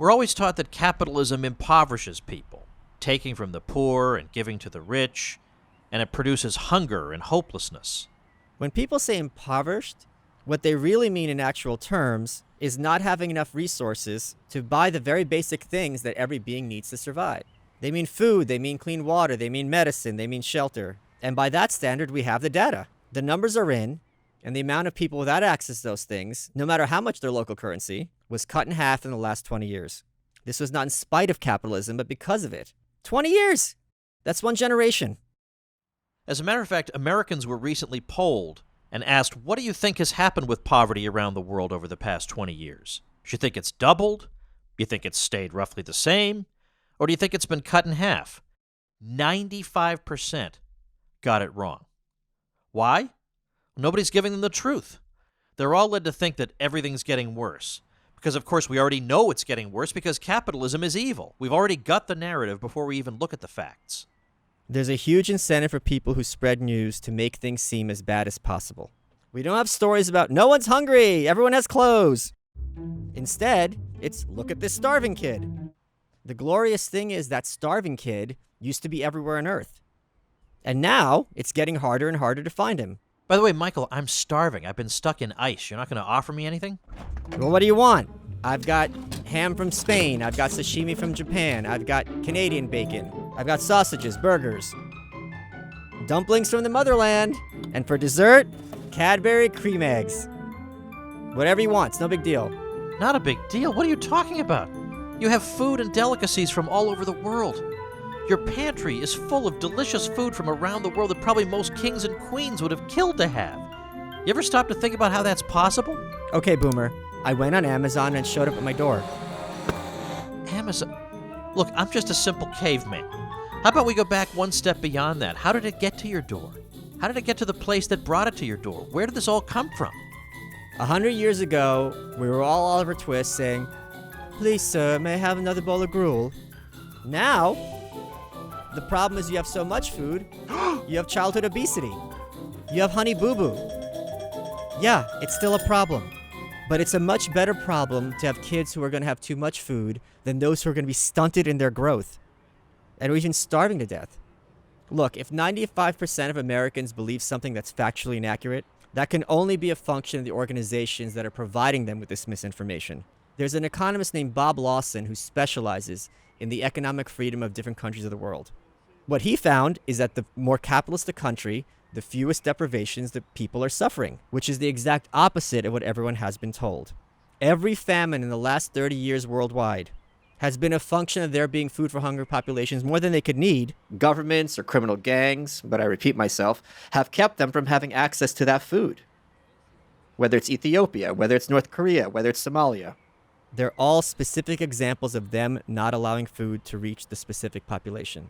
We're always taught that capitalism impoverishes people, taking from the poor and giving to the rich, and it produces hunger and hopelessness. When people say impoverished, what they really mean in actual terms is not having enough resources to buy the very basic things that every being needs to survive. They mean food, they mean clean water, they mean medicine, they mean shelter. And by that standard, we have the data. The numbers are in, and the amount of people without access to those things, no matter how much their local currency, was cut in half in the last 20 years. This was not in spite of capitalism, but because of it. 20 years! That's one generation. As a matter of fact, Americans were recently polled and asked, what do you think has happened with poverty around the world over the past 20 years? Do you think it's doubled? Do you think it's stayed roughly the same? Or do you think it's been cut in half? 95% got it wrong. Why? Nobody's giving them the truth. They're all led to think that everything's getting worse. Because, of course, we already know it's getting worse because capitalism is evil. We've already got the narrative before we even look at the facts. There's a huge incentive for people who spread news to make things seem as bad as possible. We don't have stories about no one's hungry, everyone has clothes. Instead, it's look at this starving kid. The glorious thing is that starving kid used to be everywhere on Earth. And now it's getting harder and harder to find him. By the way, Michael, I'm starving. I've been stuck in ice. You're not going to offer me anything? Well, what do you want? I've got ham from Spain. I've got sashimi from Japan. I've got Canadian bacon. I've got sausages, burgers, dumplings from the motherland. And for dessert, Cadbury cream eggs. Whatever you want. It's no big deal. Not a big deal? What are you talking about? You have food and delicacies from all over the world. Your pantry is full of delicious food from around the world that probably most kings and queens would have killed to have. You ever stop to think about how that's possible? Okay, Boomer. I went on Amazon and showed up at my door. Amazon? Look, I'm just a simple caveman. How about we go back one step beyond that? How did it get to your door? How did it get to the place that brought it to your door? Where did this all come from? 100 years ago, we were all Oliver Twist saying, "Please, sir, may I have another bowl of gruel?" Now, the problem is you have so much food, you have childhood obesity. You have honey boo-boo. Yeah, it's still a problem. But it's a much better problem to have kids who are going to have too much food than those who are going to be stunted in their growth and or even starving to death. Look, if 95% of Americans believe something that's factually inaccurate, that can only be a function of the organizations that are providing them with this misinformation. There's an economist named Bob Lawson who specializes in the economic freedom of different countries of the world. What he found is that the more capitalist the country, the fewest deprivations that people are suffering, which is the exact opposite of what everyone has been told. Every famine in the last 30 years worldwide has been a function of there being food for hungry populations more than they could need. Governments or criminal gangs, but I repeat myself, have kept them from having access to that food. Whether it's Ethiopia, whether it's North Korea, whether it's Somalia. They're all specific examples of them not allowing food to reach the specific population.